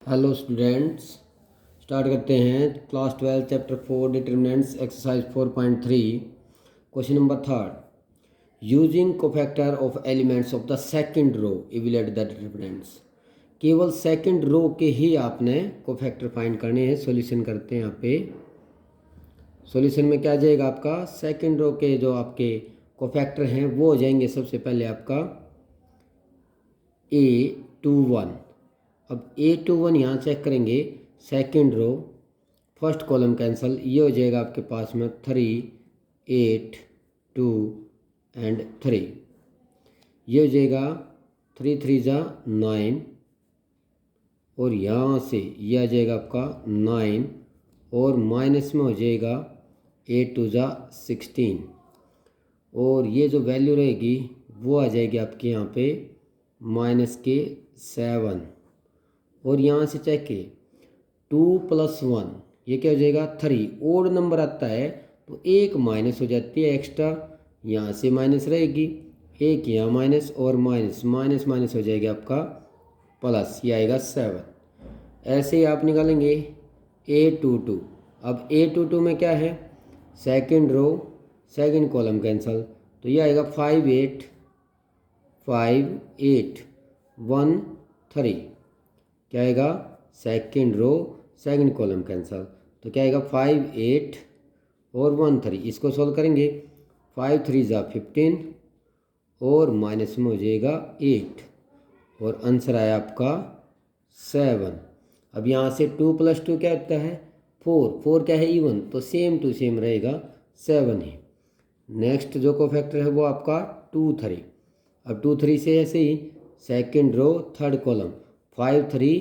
Hello students, start करते हैं class 12 chapter 4 determinants exercise 4.3 question number third. Using cofactor of elements of the second row evaluate the determinants. केवल second row के ही आपने cofactor find करने हैं। Solution करते हैं। यहाँ पे सॉल्यूशन में क्या आ जाएगा आपका, सेकंड रो के जो आपके कोफैक्टर हैं वो हो जाएंगे। सबसे पहले आपका A21। अब A21 यहाँ चेक करेंगे, second row first column cancel, ये हो जाएगा आपके पास में 3, 8, 2 एंड 3। ये हो जाएगा 3 3 जा 9 और यहाँ से ये आ जाएगा आपका 9 और माइनस में हो जाएगा 8 2 जा 16 और ये जो वैल्यू रहेगी वो आ जाएगी आपके यहाँ पे -7 और यहाँ से चेक किए 2 + 1 ये क्या हो जाएगा 3। ओड नंबर आता है तो एक माइनस हो जाती है एक्स्ट्रा, यहाँ से माइनस रहेगी, एक यहाँ माइनस और माइनस माइनस माइनस हो जाएगा आपका प्लस, ये आएगा 7। ऐसे ही आप निकालेंगे A22। अब A22 में क्या है, second row second column cancel, तो ये आएगा 5 8 5 8 1 3। क्या आएगा, second row second column cancel, तो क्या आएगा 5 8 और 1 3। इसको सॉल्व करेंगे, 5 3 जा 15 और माइनस में हो जाएगा 8 और आंसर आया आपका 7। अब यहाँ से 2 + 2 क्या होता है 4, 4 क्या है इवन, तो सेम टू सेम रहेगा 7 ही। नेक्स्ट जो कोफैक्टर है वो आपका 2 3। अब 2 3 से ऐसे ही सेकंड रो थर्ड कॉलम 5 3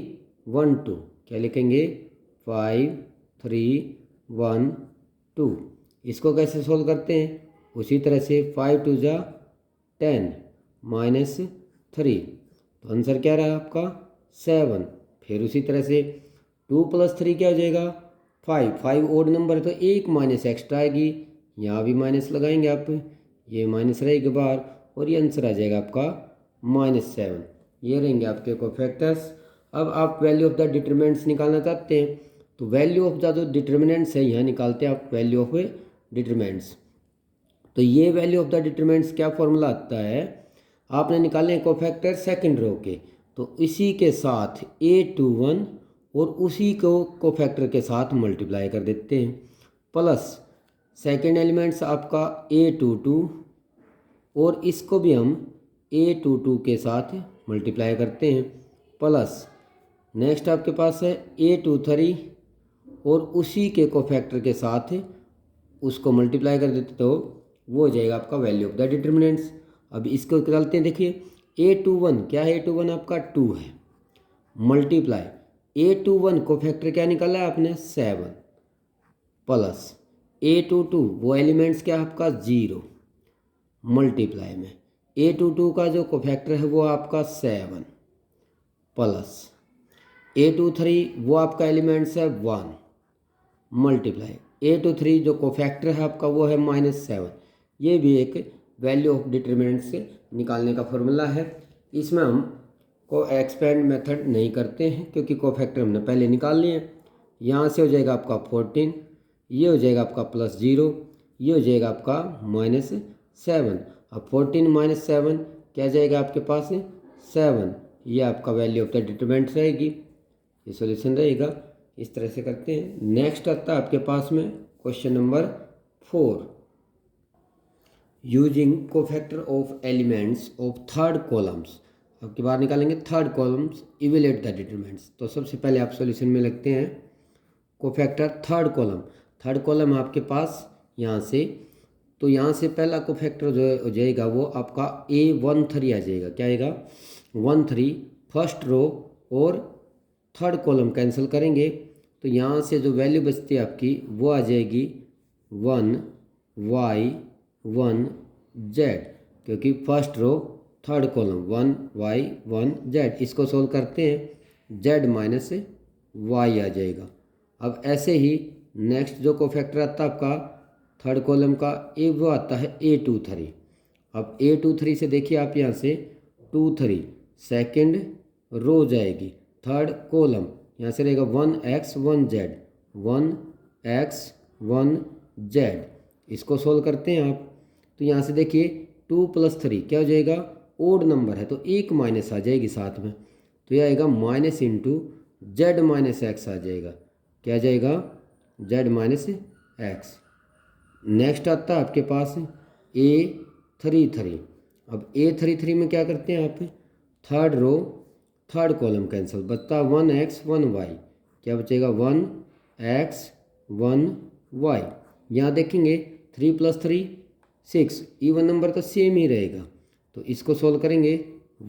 1 2, क्या लिखेंगे 5 3 1 2। इसको कैसे सोल्व करते हैं, उसी तरह से 5 2 जा 10 -3, तो आंसर क्या रहा आपका 7। फिर उसी तरह से 2 + 3 क्या हो जाएगा 5, 5 ओड नंबर है तो एक माइनस एक्स्ट्रा आएगी, यहाँ भी माइनस लगाएंगे आप, ये माइनस रहेगी बाहर और ये आंसर आ जाएगा आपका -7। ये रहेंगे आपके कोफैक्टर्स। अब आप वैल्यू ऑफ द डिटरमिनेंट्स निकालना चाहते हैं तो वैल्यू ऑफ द जो डिटरमिनेंट्स है यहाँ निकालते हैं आप वैल्यू ऑफ डिटरमिनेंट्स। तो ये वैल्यू ऑफ द डिटरमिनेंट्स क्या फॉर्मूला आता है, आपने निकाले हैं कोफैक्टर सेकंड रो के, तो इसी के साथ A21 और उसी को कोफैक्टर के साथ मल्टीप्लाई कर देते हैं, प्लस सेकंड एलिमेंट्स आपका A22 और इसको भी हम A22 के साथ मल्टीप्लाई करते हैं, प्लस नेक्स्ट आपके पास है A23 और उसी के कोफैक्टर के साथ उसको मल्टीप्लाई कर देते तो वो हो जाएगा आपका वैल्यू ऑफ द डिटरमिनेंट्स। अब इसको निकालते हैं, देखिए A21 क्या है, A21 आपका 2 है, मल्टीप्लाई A21 कोफैक्टर क्या निकाला है आपने 7, प्लस A22 वो एलिमेंट्स क्या आपका 0, मल्टीप्लाई में A22 का जो कोफैक्टर है वो आपका 7, प्लस A23 वो आपका एलिमेंट्स है 1, मल्टीप्लाई A23 जो कोफैक्टर है आपका वो है -7। ये भी एक वैल्यू ऑफ डिटरमिनेंट्स से निकालने का फॉर्मूला है। इसमें हम को एक्सपेंड मेथड नहीं करते हैं क्योंकि कोफैक्टर हमने पहले निकाल लिए हैं। यहाँ से हो जाएगा आपका 14, ये हो जाएगा आपका +0, ये हो जाएगा आपका -7। अब 14 - 7 क्या जाएगा आपके पास 7, ये आपका वैल्यू ऑफ द डिटरमिनेंट रहेगी, ये सॉल्यूशन रहेगा। इस तरह से करते हैं। नेक्स्ट आता है आपके पास में question number 4। Using cofactor of elements of third columns, अब की बार निकालेंगे third columns evaluate the determinants. तो सबसे पहले आप सॉल्यूशन में लिखते हैं cofactor third column, third column है आपके पास यहाँ से, तो यहाँ से पहला कोफैक्टर जो हो जाएगा वो आपका A13 आ जाएगा, क्या आएगा 13, फर्स्ट रो और थर्ड कॉलम कैंसिल करेंगे तो यहाँ से जो वैल्यू बचती है आपकी वो आ जाएगी 1 y 1 z, क्योंकि first row third column 1 y 1 z। इसको सोल्व करते हैं z - y आ जाएगा। अब ऐसे ही नेक्स्ट जो कोफैक्टर आता है आपका थर्ड कॉलम का वो आता है A23। अब A23 से देखिए आप यहाँ से 2 3 सेकेंड रो जाएगी, थर्ड कॉलम यहाँ से रहेगा 1x 1z 1x 1z। इसको सोल्व करते हैं आप, तो यहाँ से देखिए 2 + 3 क्या हो जाएगा, ओड नंबर है तो एक माइनस आ जाएगी साथ में, तो यह आएगा minus into z minus x आ जाएगा। क्या आ जाएगा, जेड माइनस एक्स। नेक्स्ट आता है आपके पास A33। अब A33 में क्या करते हैं आप, third row third column cancel, बचता 1x 1y। क्या बचेगा, 1x 1y। यहाँ देखेंगे 3 + 3 6, इवन नंबर तो सेम ही रहेगा, तो इसको सोल्व करेंगे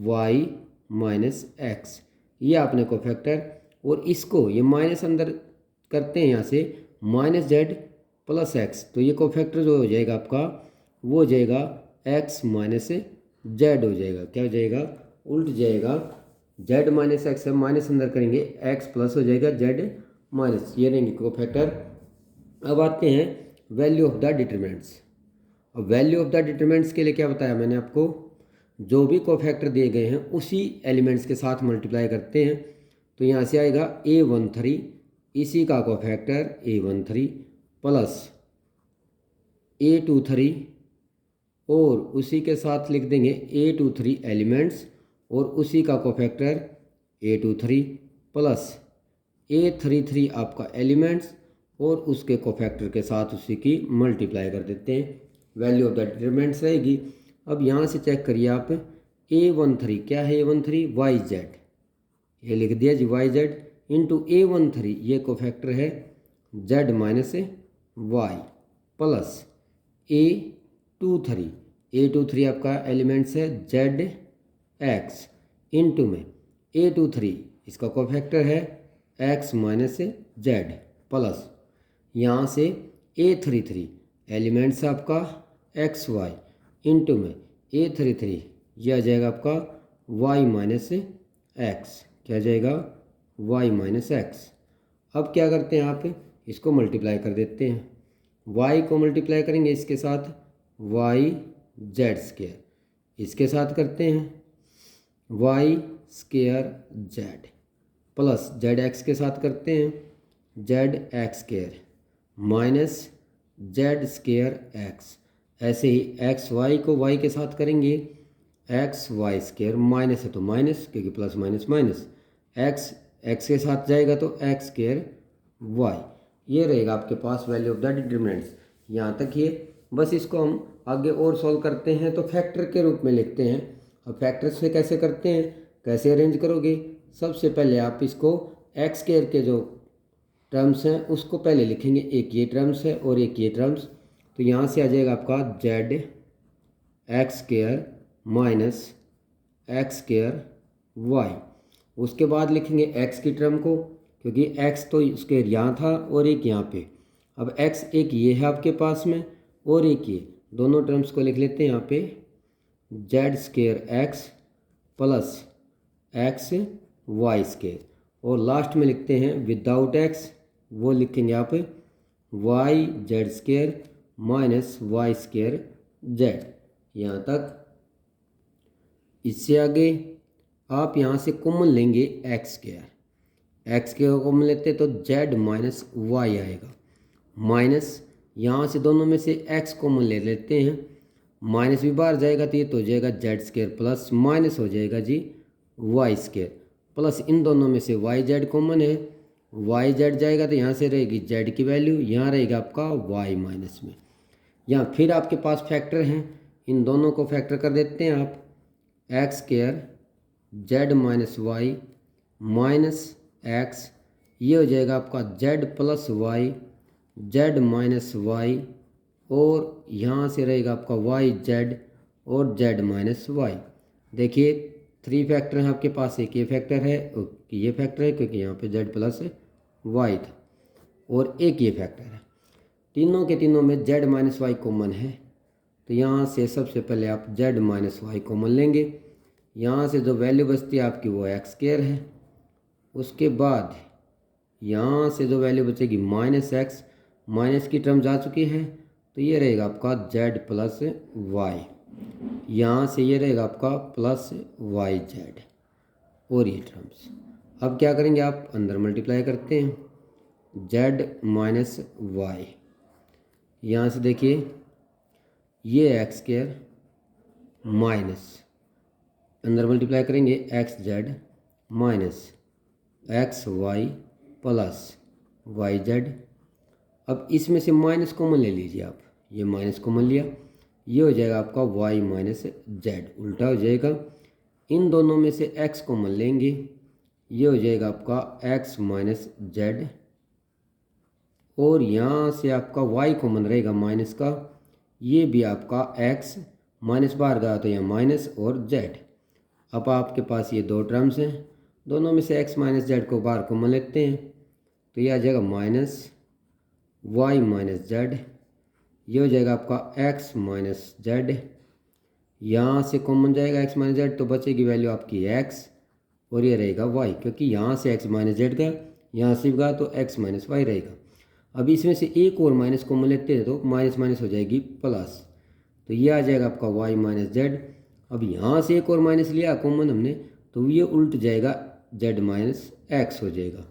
y माइनस एक्स, ये आपने को फैक्टर, और इसको ये माइनस अंदर करते हैं यहाँ से माइनस जेड प्लस एक्स, तो ये को फैक्टर जो हो जाएगा आपका वो हो जाएगा x माइनस जेड हो जाएगा। क्या हो जाएगा, उल्ट जाएगा, जेड माइनस एक्स है, माइनस अंदर करेंगे x प्लस हो जाएगा जेड माइनस, ये रहेंगे को फैक्टर। अब आते हैं वैल्यू ऑफ द डिटरमिनेंट्स। अब वैल्यू ऑफ द डिटरमिनेंट्स के लिए क्या बताया मैंने आपको, जो भी कोफैक्टर दिए गए हैं उसी एलिमेंट्स के साथ मल्टीप्लाई करते हैं। तो यहाँ से आएगा A13, इसी का कोफैक्टर A13 प्लस A23, और उसी के साथ लिख देंगे A23 एलिमेंट्स और उसी का कोफैक्टर A23 प्लस A33 आपका एलिमेंट्स और उसके कोफैक्टर के साथ उसी की मल्टीप्लाई कर देते हैं, वैल्यू ऑफ द डिटरमिनेंट्स रहेगी। अब यहाँ से चेक करिए आप, A13 क्या है, A13 YZ, ये लिख दिया जी YZ इंटू A13, ये कोफैक्टर है Z minus Y plus A23 आपका एलिमेंट्स है ZX इंटू में A23 इसका कोफैक्टर है X माइनस Z प्लस यहाँ से A33 एलिमेंट्स आपका XY इंटू में A33, यह आ जाएगा आपका Y माइनस एक्स। क्या आ जाएगा, Y माइनस एक्स। अब क्या करते हैं आप, इसको मल्टीप्लाई कर देते हैं, y को मल्टीप्लाई करेंगे इसके साथ YZ², इसके साथ करते हैं Y² प्लस ZX के साथ करते हैं ZX² माइनस Z²X। ऐसे ही XY को y के साथ करेंगे XY² माइनस है तो माइनस, क्योंकि प्लस माइनस माइनस, x के साथ जाएगा तो X²Y। ये रहेगा आपके पास वैल्यू ऑफ द डिटरमिनेंट्स। यहाँ तक ये, बस इसको हम आगे और सॉल्व करते हैं तो फैक्टर के रूप में लिखते हैं। अब फैक्टर्स से कैसे करते हैं, कैसे अरेंज करोगे, सबसे पहले आप इसको x² के जो टर्म्स हैं उसको पहले लिखेंगे, एक ये टर्म्स है और एक ये टर्म्स, तो यहाँ से आ जाएगा आपका ZX² माइनस X²Y। उसके बाद लिखेंगे x की टर्म को, क्योंकि x तो उसके यहाँ था और एक यहाँ पे, अब x एक ये है आपके पास में और एक ये, दोनों टर्म्स को लिख लेते हैं यहाँ पे Z²X प्लस XY², और लास्ट में लिखते हैं विदाउट x, वो लिखेंगे आप YZ² माइनस Y²Z। यहाँ तक। इससे आगे आप यहाँ से कॉमन लेंगे x² को कॉमन लेते तो Z माइनस Y आएगा, माइनस यहाँ से दोनों में से x कॉमन ले लेते हैं, माइनस भी बाहर जाएगा तो ये तो हो जाएगा Z² प्लस माइनस हो जाएगा जी Y² प्लस इन दोनों में से YZ कॉमन है, YZ जाएगा तो यहाँ से रहेगी Z की वैल्यू, यहाँ रहेगा आपका Y माइनस में। यहाँ फिर आपके पास फैक्टर हैं, इन दोनों को फैक्टर कर देते हैं आप, X² Z minus Y minus X, ये हो जाएगा आपका Z plus Y Z minus Y, और यहाँ से रहेगा आपका YZ और Z माइनस Y। देखिए 3 फैक्टर हैं आपके पास, एक ये फैक्टर है, ये फैक्टर है क्योंकि यहाँ पे Z प्लस Y था, और एक ये फैक्टर है, तीनों के तीनों में Z माइनस Y कॉमन है, तो यहाँ से सबसे पहले आप Z माइनस Y कॉमन लेंगे, यहाँ से जो वैल्यू बचती है आपकी वो X² है, उसके बाद यहाँ से जो वैल्यू बचेगी माइनस एक्स, माइनस की टर्म जा चुकी है तो ये रहेगा आपका Z प्लस Y, यहाँ से ये रहेगा आपका प्लस YZ, और ये टर्म्स। अब क्या करेंगे आप, अंदर मल्टीप्लाई करते हैं, z माइनस वाई, यहाँ से देखिए ये एक्स स्क्वायर माइनस अंदर मल्टीप्लाई करेंगे x z minus x y plus y z. अब इसमें से माइनस कॉमन ले लीजिए आप, ये माइनस कॉमन लिया, ये हो जाएगा आपका वाई माइनस जेड, उल्टा हो जाएगा। इन दोनों में से एक्स कॉमन लेंगे, ये हो जाएगा आपका एक्स माइनस जेड, और यहाँ से आपका वाई कॉमन रहेगा माइनस का, ये भी आपका एक्स माइनस बाहर गया तो यहाँ माइनस और जेड। अब आपके पास ये दो टर्म्स हैं, दोनों में से एक्स माइनस जेड को बाहर कॉमन लेते हैं, तो ये आ जाएगा माइनस वाई माइनस जेड, ये हो जाएगा आपका एक्स माइनस जेड, यहाँ से कॉमन जाएगा एक्स माइनस जेड, तो बचेगी वैल्यू आपकी एक्स, और ये रहेगा वाई, क्योंकि यहाँ से एक्स माइनस जेड गया, यहाँ से गया तो एक्स माइनस वाई रहेगा। अब इसमें से एक और माइनस कॉमन लेते हैं तो माइनस माइनस हो जाएगी प्लस, तो ये आ जाएगा आपका वाई माइनस जेड। अब यहाँ से एक और माइनस लिया कॉमन हमने, तो ये उल्ट जाएगा जेड माइनस एक्स हो जाएगा,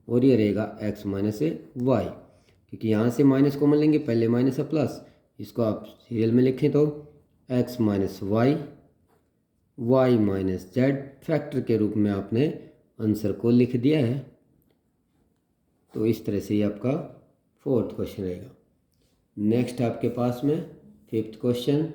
और ये रहेगा एक्स माइनस वाई, क्योंकि यहाँ से माइनस कॉमन लेंगे, पहले माइनस है प्लस, इसको आप सीरियल में लिखें तो x minus y, y minus z, factor के रूप में आपने आंसर को लिख दिया है। तो इस तरह से ये आपका फोर्थ क्वेश्चन रहेगा। नेक्स्ट आपके पास में fifth question,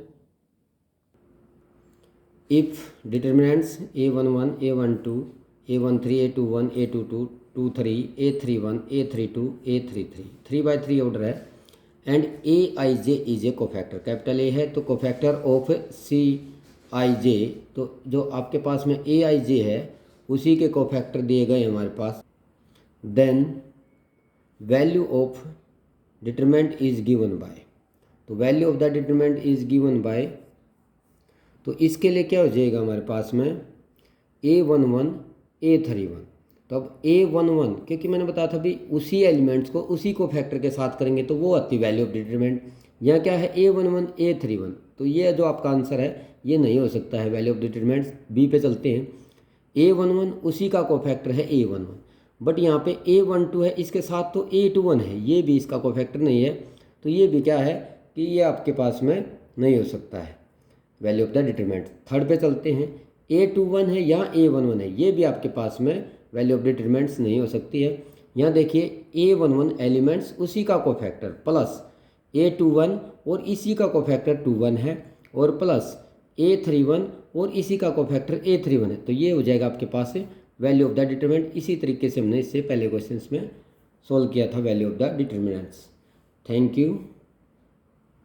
if determinants a11 a12 a13 a21 a22 23 a31 a32 a33 3 by 3 order है, and aij is a cofactor, capital A है तो कोफैक्टर ऑफ cij, तो जो आपके पास में aij है उसी के कोफैक्टर दिए गए हमारे पास, then value of determinant is given by, तो value of the determinant is given by, तो इसके लिए क्या हो जाएगा हमारे पास में a11 a31, तो अब a11 क्योंकि मैंने बताया था भी उसी एलिमेंट्स को उसी को फैक्टर के साथ करेंगे तो वो आती वैल्यू ऑफ डिटरमिनेंट, यहाँ क्या है a11 a31, तो ये जो आपका आंसर है ये नहीं हो सकता है वैल्यू ऑफ डिटरमिनेंट। बी पे चलते हैं, a11 उसी का कोफैक्टर है a11, बट यहाँ पे a12 है इसके साथ तो a21 है, ये भी इसका कोफैक्टर नहीं है, तो ये भी क्या है कि ये आपके पास में नहीं हो सकता है value of the determinant. Third पे चलते हैं, a21 है यहाँ a11 है, ये भी आपके पास में वैल्यू ऑफ डिटरमिनेंट्स नहीं हो सकती है। यहाँ देखिए a11 एलिमेंट्स उसी का कोफैक्टर प्लस a21 और इसी का कोफैक्टर 21 है, और प्लस a31 और इसी का कोफैक्टर a31 है, तो ये हो जाएगा आपके पास वैल्यू ऑफ द डिटरमिनेंट। इसी तरीके से हमने इससे पहले क्वेश्चंस में सोल्व किया था value of the determinants. Thank you.